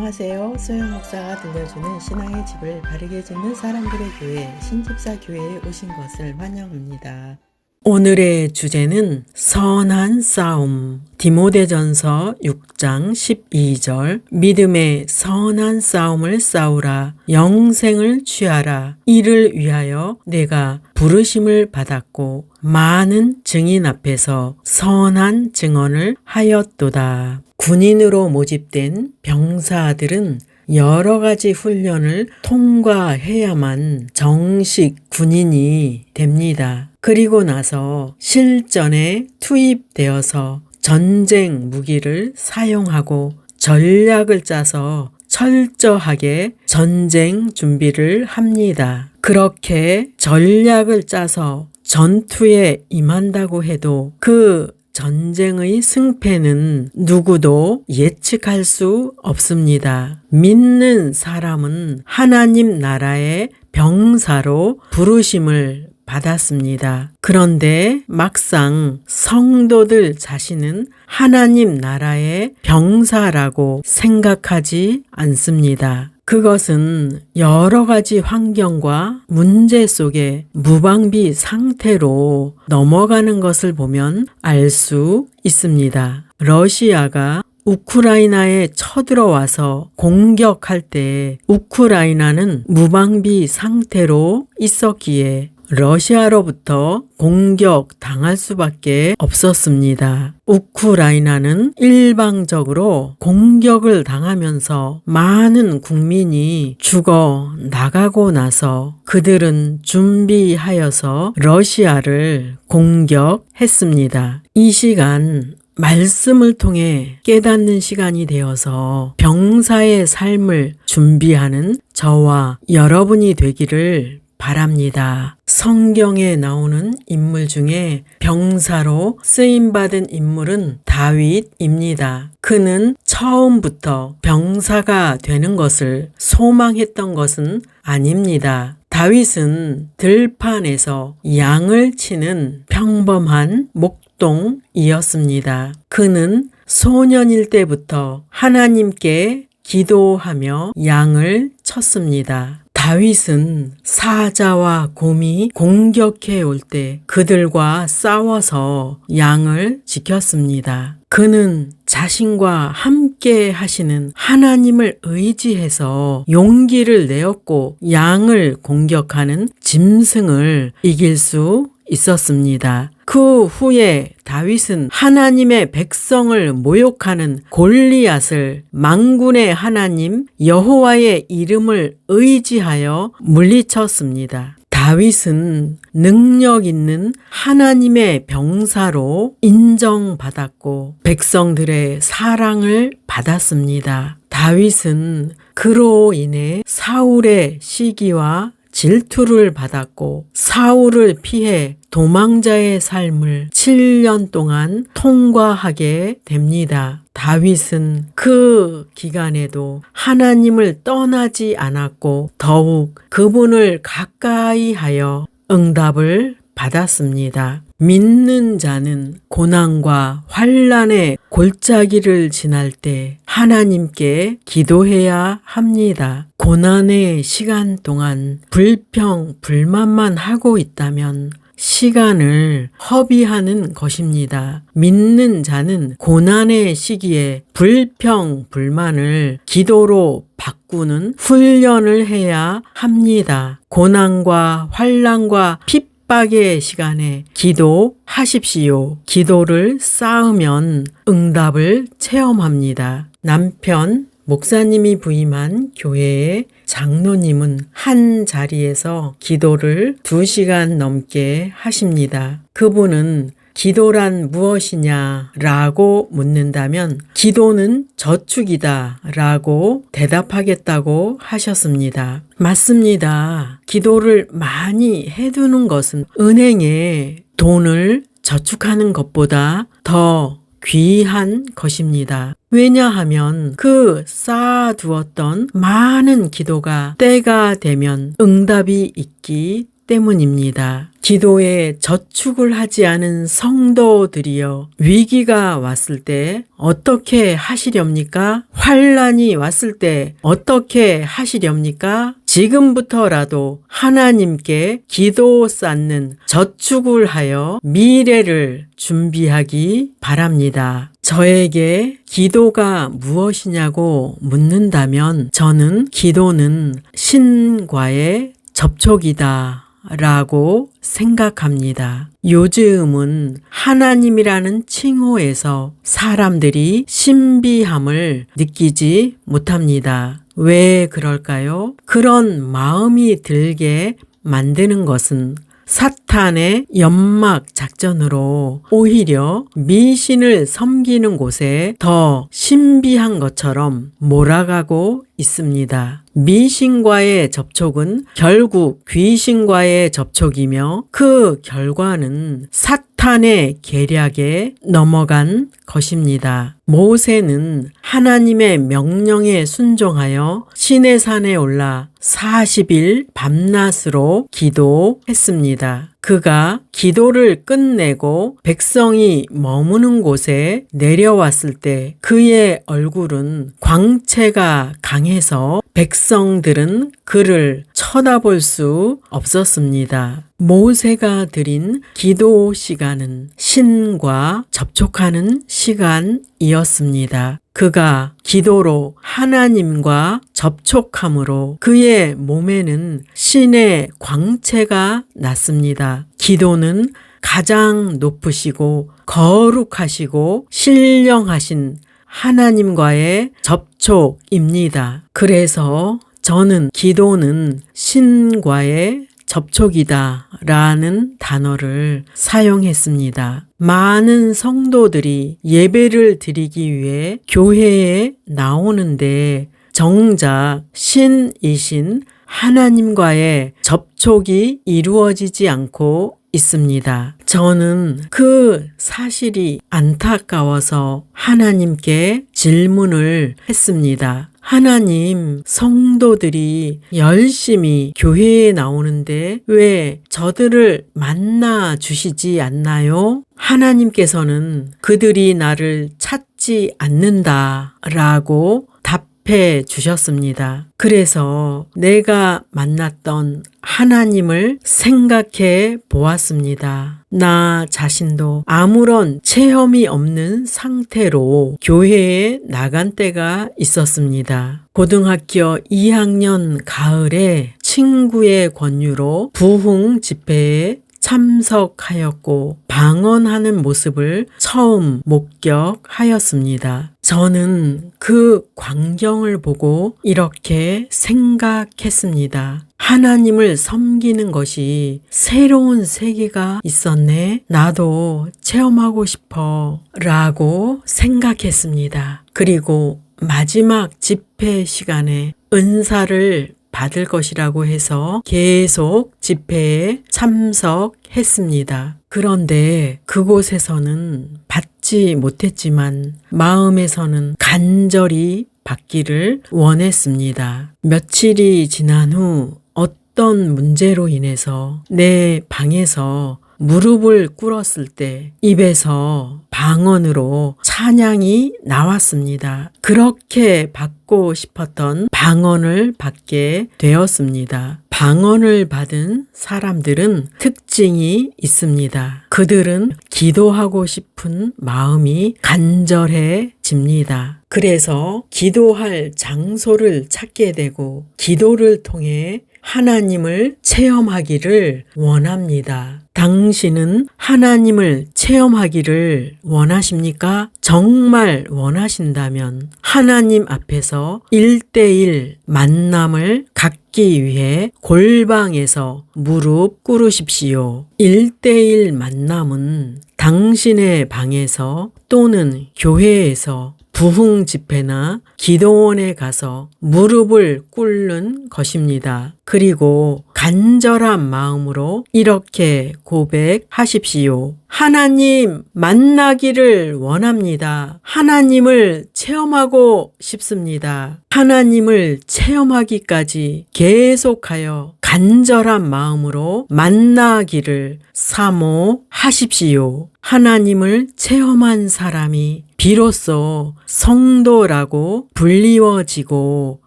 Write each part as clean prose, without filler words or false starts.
안녕하세요. 소영 목사가 들려주는 신앙의 집을 바르게 짓는 사람들의 교회 신집사 교회에 오신 것을 환영합니다. 오늘의 주제는 선한 싸움. 디모데전서 6장 12절 믿음의 선한 싸움을 싸우라. 영생을 취하라. 이를 위하여 내가 부르심을 받았고 많은 증인 앞에서 선한 증언을 하였도다. 군인으로 모집된 병사들은 여러 가지 훈련을 통과해야만 정식 군인이 됩니다. 그리고 나서 실전에 투입되어서 전쟁 무기를 사용하고 전략을 짜서 철저하게 전쟁 준비를 합니다. 그렇게 전략을 짜서 전투에 임한다고 해도 그 전쟁의 승패는 누구도 예측할 수 없습니다. 믿는 사람은 하나님 나라의 병사로 부르심을 받았습니다. 그런데 막상 성도들 자신은 하나님 나라의 병사라고 생각하지 않습니다. 그것은 여러 가지 환경과 문제 속에 무방비 상태로 넘어가는 것을 보면 알 수 있습니다. 러시아가 우크라이나에 쳐들어와서 공격할 때 우크라이나는 무방비 상태로 있었기에 러시아로부터 공격 당할 수밖에 없었습니다. 우크라이나는 일방적으로 공격을 당하면서 많은 국민이 죽어 나가고 나서 그들은 준비하여서 러시아를 공격했습니다. 이 시간 말씀을 통해 깨닫는 시간이 되어서 병사의 삶을 준비하는 저와 여러분이 되기를 바랍니다. 성경에 나오는 인물 중에 병사로 쓰임받은 인물은 다윗입니다. 그는 처음부터 병사가 되는 것을 소망했던 것은 아닙니다. 다윗은 들판에서 양을 치는 평범한 목동이었습니다. 그는 소년일 때부터 하나님께 기도하며 양을 쳤습니다. 다윗은 사자와 곰이 공격해 올 때 그들과 싸워서 양을 지켰습니다. 그는 자신과 함께 하시는 하나님을 의지해서 용기를 내었고 양을 공격하는 짐승을 이길 수 있었습니다. 그 후에 다윗은 하나님의 백성을 모욕하는 골리앗을 만군의 하나님 여호와의 이름을 의지하여 물리쳤습니다. 다윗은 능력 있는 하나님의 병사로 인정받았고 백성들의 사랑을 받았습니다. 다윗은 그로 인해 사울의 시기와 질투를 받았고 사울을 피해 도망자의 삶을 7년 동안 통과하게 됩니다. 다윗은 그 기간에도 하나님을 떠나지 않았고 더욱 그분을 가까이 하여 응답을 받았습니다. 믿는 자는 고난과 환난의 골짜기를 지날 때 하나님께 기도해야 합니다. 고난의 시간 동안 불평불만만 하고 있다면 시간을 허비하는 것입니다. 믿는 자는 고난의 시기에 불평불만을 기도로 바꾸는 훈련을 해야 합니다. 고난과 환난과 핍박의 시간에 기도하십시오. 기도를 쌓으면 응답을 체험합니다. 남편 목사님이 부임한 교회의 장로님은 한 자리에서 기도를 2시간 넘게 하십니다. 그분은 기도란 무엇이냐 라고 묻는다면 기도는 저축이다 라고 대답하겠다고 하셨습니다. 맞습니다. 기도를 많이 해두는 것은 은행에 돈을 저축하는 것보다 더 귀한 것입니다. 왜냐하면 그 쌓아두었던 많은 기도가 때가 되면 응답이 있기 때문입니다. 기도에 저축을 하지 않은 성도들이여, 위기가 왔을 때 어떻게 하시렵니까? 환난이 왔을 때 어떻게 하시렵니까? 지금부터라도 하나님께 기도 쌓는 저축을 하여 미래를 준비하기 바랍니다. 저에게 기도가 무엇이냐고 묻는다면 저는 기도는 신과의 접촉이다 라고 생각합니다. 요즘은 하나님이라는 칭호에서 사람들이 신비함을 느끼지 못합니다. 왜 그럴까요? 그런 마음이 들게 만드는 것은 사탄의 연막 작전으로 오히려 미신을 섬기는 곳에 더 신비한 것처럼 몰아가고 있습니다. 미신과의 접촉은 결국 귀신과의 접촉이며 그 결과는 사탄의 계략에 넘어간 것입니다. 모세는 하나님의 명령에 순종하여 시내산에 올라 40일 밤낮으로 기도했습니다. 그가 기도를 끝내고 백성이 머무는 곳에 내려왔을 때 그의 얼굴은 광채가 강해서 백성들은 그를 쳐다볼 수 없었습니다. 모세가 드린 기도 시간은 신과 접촉하는 시간이었습니다. 그가 기도로 하나님과 접촉함으로 그의 몸에는 신의 광채가 났습니다. 기도는 가장 높으시고 거룩하시고 신령하신 하나님과의 접촉입니다. 그래서 저는 기도는 신과의 접촉이다 라는 단어를 사용했습니다. 많은 성도들이 예배를 드리기 위해 교회에 나오는데 정작 신이신 하나님과의 접촉이 이루어지지 않고 있습니다. 저는 그 사실이 안타까워서 하나님께 질문을 했습니다. 하나님, 성도들이 열심히 교회에 나오는데 왜 저들을 만나 주시지 않나요? 하나님께서는 그들이 나를 찾지 않는다라고 답해 주셨습니다. 그래서 내가 만났던 하나님을 생각해 보았습니다. 나 자신도 아무런 체험이 없는 상태로 교회에 나간 때가 있었습니다. 고등학교 2학년 가을에 친구의 권유로 부흥 집회에 참석하였고 방언하는 모습을 처음 목격하였습니다. 저는 그 광경을 보고 이렇게 생각했습니다. 하나님을 섬기는 것이 새로운 세계가 있었네. 나도 체험하고 싶어 라고 생각했습니다. 그리고 마지막 집회 시간에 은사를 받을 것이라고 해서 계속 집회에 참석했습니다. 그런데 그곳에서는 받지 못했지만 마음에서는 간절히 받기를 원했습니다. 며칠이 지난 후 어떤 문제로 인해서 내 방에서 무릎을 꿇었을 때 입에서 방언으로 찬양이 나왔습니다. 그렇게 받고 싶었던 방언을 받게 되었습니다. 방언을 받은 사람들은 특징이 있습니다. 그들은 기도하고 싶은 마음이 간절해집니다. 그래서 기도할 장소를 찾게 되고 기도를 통해 하나님을 체험하기를 원합니다. 당신은 하나님을 체험하기를 원하십니까? 정말 원하신다면 하나님 앞에서 1대1 만남을 갖기 위해 골방에서 무릎 꿇으십시오. 1대1 만남은 당신의 방에서 또는 교회에서 부흥 집회나 기도원에 가서 무릎을 꿇는 것입니다. 그리고 간절한 마음으로 이렇게 고백하십시오. 하나님 만나기를 원합니다. 하나님을 체험하고 싶습니다. 하나님을 체험하기까지 계속하여 간절한 마음으로 만나기를 사모하십시오. 하나님을 체험한 사람이 비로소 성도라고 불리워지고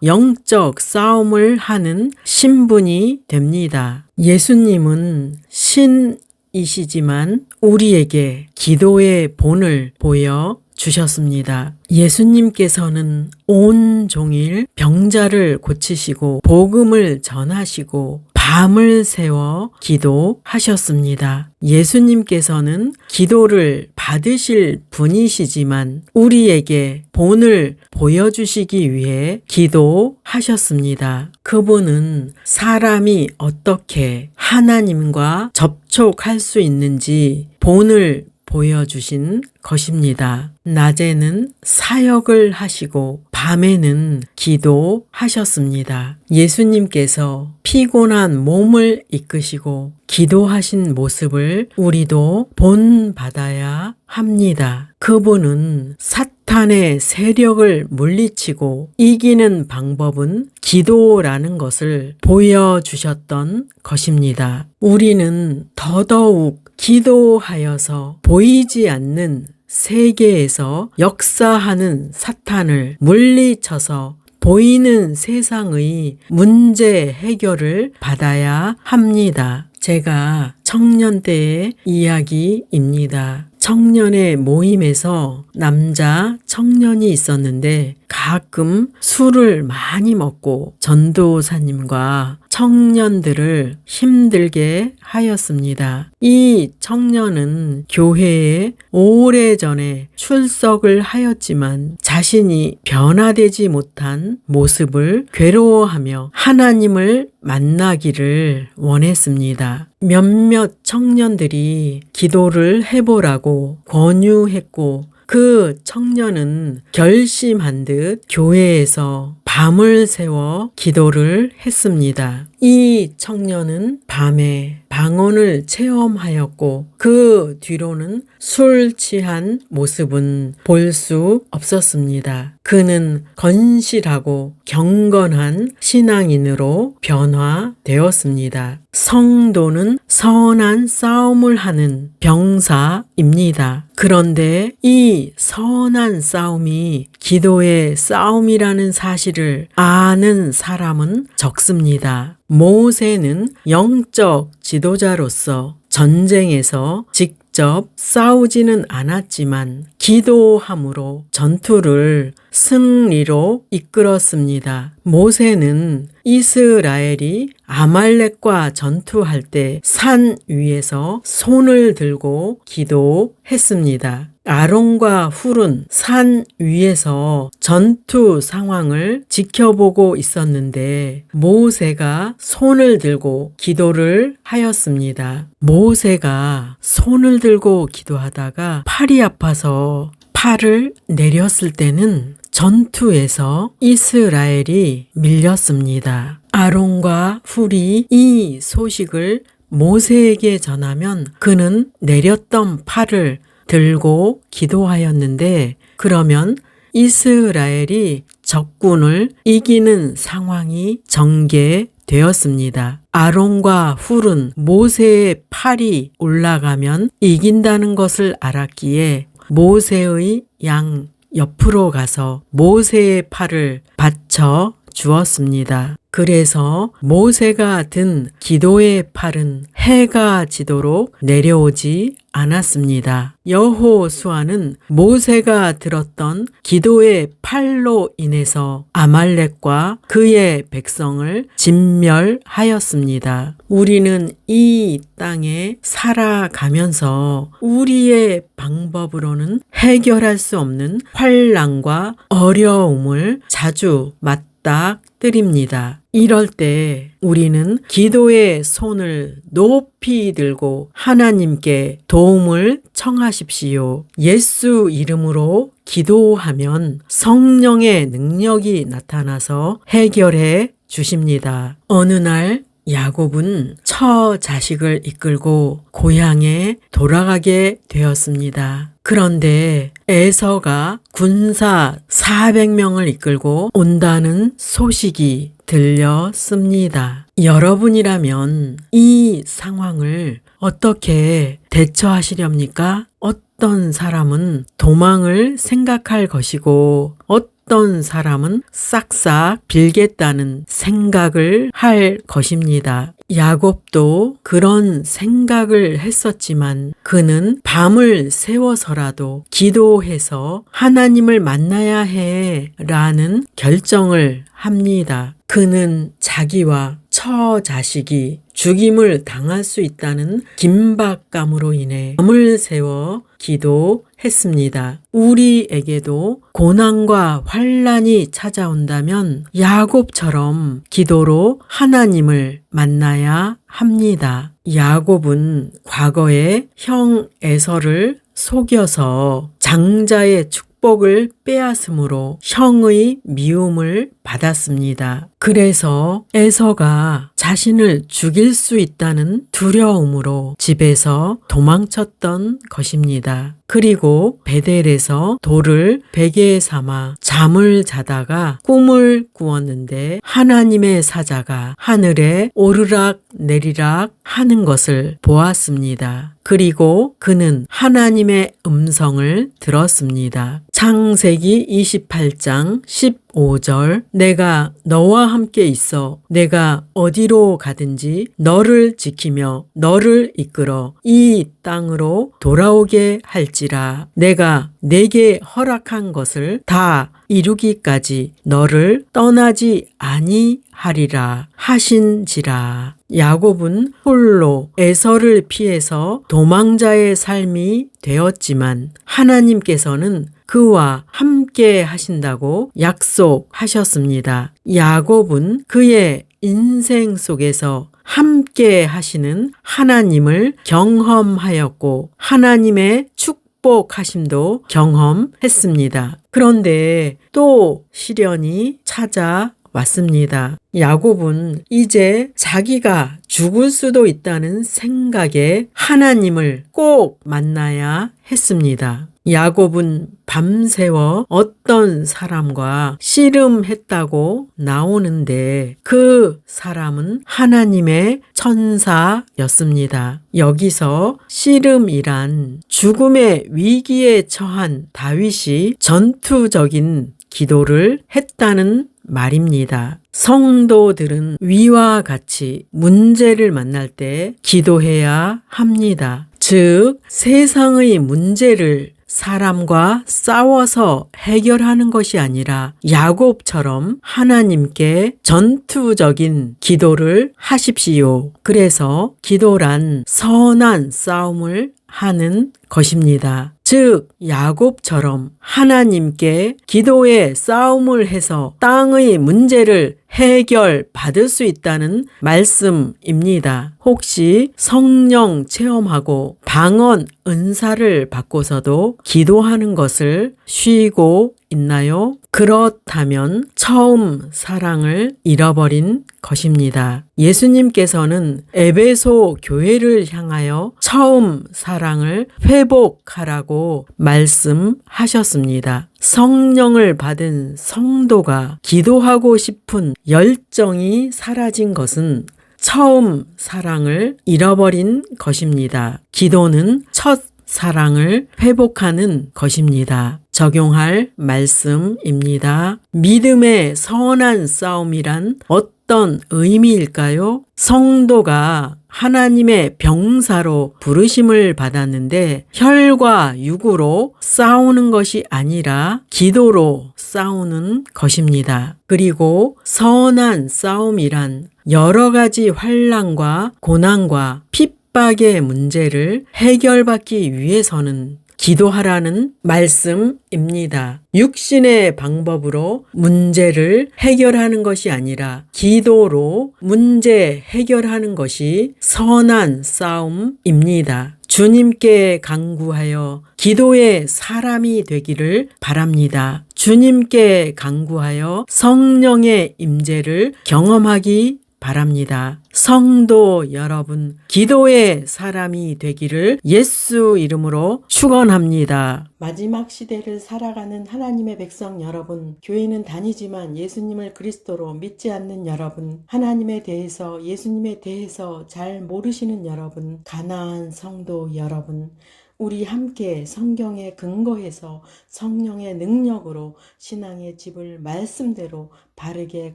영적 싸움을 하는 신분이 됩니다. 예수님은 신이시지만 우리에게 기도의 본을 보여 주셨습니다. 예수님께서는 온종일 병자를 고치시고 복음을 전하시고 밤을 새워 기도하셨습니다. 예수님께서는 기도를 받으실 분이시지만 우리에게 본을 보여주시기 위해 기도하셨습니다. 그분은 사람이 어떻게 하나님과 접촉할 수 있는지 본을 보여주신 것입니다. 낮에는 사역을 하시고 밤에는 기도하셨습니다. 예수님께서 피곤한 몸을 이끄시고 기도하신 모습을 우리도 본받아야 합니다. 그분은 사탄의 세력을 물리치고 이기는 방법은 기도라는 것을 보여주셨던 것입니다. 우리는 더더욱 기도하여서 보이지 않는 세계에서 역사하는 사탄을 물리쳐서 보이는 세상의 문제 해결을 받아야 합니다. 제가 청년 때의 이야기입니다. 청년의 모임에서 남자 청년이 있었는데 가끔 술을 많이 먹고 전도사님과 청년들을 힘들게 하였습니다. 이 청년은 교회에 오래전에 출석을 하였지만 자신이 변화되지 못한 모습을 괴로워하며 하나님을 만나기를 원했습니다. 몇몇 청년들이 기도를 해보라고 권유했고 그 청년은 결심한 듯 교회에서 밤을 새워 기도를 했습니다. 이 청년은 밤에 방언을 체험하였고 그 뒤로는 술 취한 모습은 볼 수 없었습니다. 그는 건실하고 경건한 신앙인으로 변화되었습니다. 성도는 선한 싸움을 하는 병사입니다. 그런데 이 선한 싸움이 기도의 싸움이라는 사실을 아는 사람은 적습니다. 모세는 영적 지도자로서 전쟁에서 직접 싸우지는 않았지만 기도함으로 전투를 승리로 이끌었습니다. 모세는 이스라엘이 아말렉과 전투할 때 산 위에서 손을 들고 기도했습니다. 아론과 훌은 산 위에서 전투 상황을 지켜보고 있었는데 모세가 손을 들고 기도를 하였습니다. 모세가 손을 들고 기도하다가 팔이 아파서 팔을 내렸을 때는 전투에서 이스라엘이 밀렸습니다. 아론과 훌이 이 소식을 모세에게 전하면 그는 내렸던 팔을 들고 기도하였는데 그러면 이스라엘이 적군을 이기는 상황이 전개되었습니다. 아론과 훌은 모세의 팔이 올라가면 이긴다는 것을 알았기에 모세의 양 옆으로 가서 모세의 팔을 받쳐 주었습니다. 그래서 모세가 든 기도의 팔은 해가 지도록 내려오지 않았습니다. 여호수아는 모세가 들었던 기도의 팔로 인해서 아말렉과 그의 백성을 진멸하였습니다. 우리는 이 땅에 살아가면서 우리의 방법으로는 해결할 수 없는 환난과 어려움을 자주 맞닥뜨립니다. 이럴 때 우리는 기도의 손을 높이 들고 하나님께 도움을 청하십시오. 예수 이름으로 기도하면 성령의 능력이 나타나서 해결해 주십니다. 어느 날 야곱은 처자식을 이끌고 고향에 돌아가게 되었습니다. 그런데 에서가 군사 400명을 이끌고 온다는 소식이 들렸습니다. 여러분이라면 이 상황을 어떻게 대처하시렵니까? 어떤 사람은 도망을 생각할 것이고 어떤 사람은 싹싹 빌겠다는 생각을 할 것입니다. 야곱도 그런 생각을 했었지만 그는 밤을 새워서라도 기도해서 하나님을 만나야 해 라는 결정을 합니다. 그는 자기와 처자식이 죽임을 당할 수 있다는 긴박감으로 인해 밤을 새워 기도했습니다. 우리에게도 고난과 환난이 찾아온다면 야곱처럼 기도로 하나님을 만나야 합니다. 야곱은 과거에 형 에서를 속여서 장자의 축복을 빼앗음으로 형의 미움을 받았습니다. 그래서 에서가 자신을 죽일 수 있다는 두려움으로 집에서 도망쳤던 것입니다. 그리고 베델에서 돌을 베개 삼아 잠을 자다가 꿈을 꾸었는데 하나님의 사자가 하늘에 오르락 내리락 하는 것을 보았습니다. 그리고 그는 하나님의 음성을 들었습니다. 창세기 28장 15절 내가 너와 함께 있어 내가 어디로 가든지 너를 지키며 너를 이끌어 이 땅으로 돌아오게 할지라 내가 내게 허락한 것을 다 이루기까지 너를 떠나지 아니하리라 하신지라. 야곱은 홀로 에서를 피해서 도망자의 삶이 되었지만 하나님께서는 그와 함께 하신다고 약속하셨습니다. 야곱은 그의 인생 속에서 함께 하시는 하나님을 경험하였고 하나님의 축복하심도 경험했습니다. 그런데 또 시련이 찾아왔습니다. 야곱은 이제 자기가 죽을 수도 있다는 생각에 하나님을 꼭 만나야 했습니다. 야곱은 밤새워 어떤 사람과 씨름했다고 나오는데 그 사람은 하나님의 천사였습니다. 여기서 씨름이란 죽음의 위기에 처한 다윗이 전투적인 기도를 했다는 말입니다. 성도들은 위와 같이 문제를 만날 때 기도해야 합니다. 즉, 세상의 문제를 사람과 싸워서 해결하는 것이 아니라 야곱처럼 하나님께 전투적인 기도를 하십시오. 그래서 기도란 선한 싸움을 하는 것입니다. 즉, 야곱처럼 하나님께 기도의 싸움을 해서 땅의 문제를 해결받을 수 있다는 말씀입니다. 혹시 성령 체험하고 방언 은사를 받고서도 기도하는 것을 쉬고 있나요? 그렇다면 처음 사랑을 잃어버린 것입니다. 예수님께서는 에베소 교회를 향하여 처음 사랑을 회복하라고 말씀하셨습니다. 성령을 받은 성도가 기도하고 싶은 열정이 사라진 것은 처음 사랑을 잃어버린 것입니다. 기도는 첫 사랑을 회복하는 것입니다. 적용할 말씀입니다. 믿음의 선한 싸움이란 어떤 의미일까요? 성도가 하나님의 병사로 부르심을 받았는데 혈과 육으로 싸우는 것이 아니라 기도로 싸우는 것입니다. 그리고 선한 싸움이란 여러 가지 환난과 고난과 핍박의 문제를 해결받기 위해서는 기도하라는 말씀입니다. 육신의 방법으로 문제를 해결하는 것이 아니라 기도로 문제 해결하는 것이 선한 싸움입니다. 주님께 간구하여 기도의 사람이 되기를 바랍니다. 주님께 간구하여 성령의 임재를 경험하기 바랍니다. 성도 여러분, 기도의 사람이 되기를 예수 이름으로 축원합니다. 마지막 시대를 살아가는 하나님의 백성 여러분, 교회는 다니지만 예수님을 그리스도로 믿지 않는 여러분, 하나님에 대해서 예수님에 대해서 잘 모르시는 여러분, 가나안 성도 여러분, 우리 함께 성경에 근거해서 성령의 능력으로 신앙의 집을 말씀대로 바르게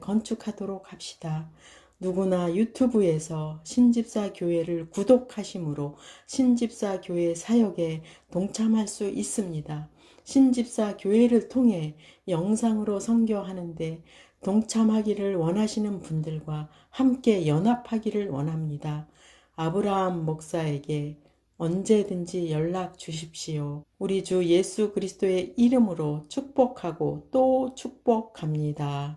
건축하도록 합시다. 누구나 유튜브에서 신집사 교회를 구독하심으로 신집사 교회 사역에 동참할 수 있습니다. 신집사 교회를 통해 영상으로 선교하는데 동참하기를 원하시는 분들과 함께 연합하기를 원합니다. 아브라함 목사에게 언제든지 연락 주십시오. 우리 주 예수 그리스도의 이름으로 축복하고 또 축복합니다.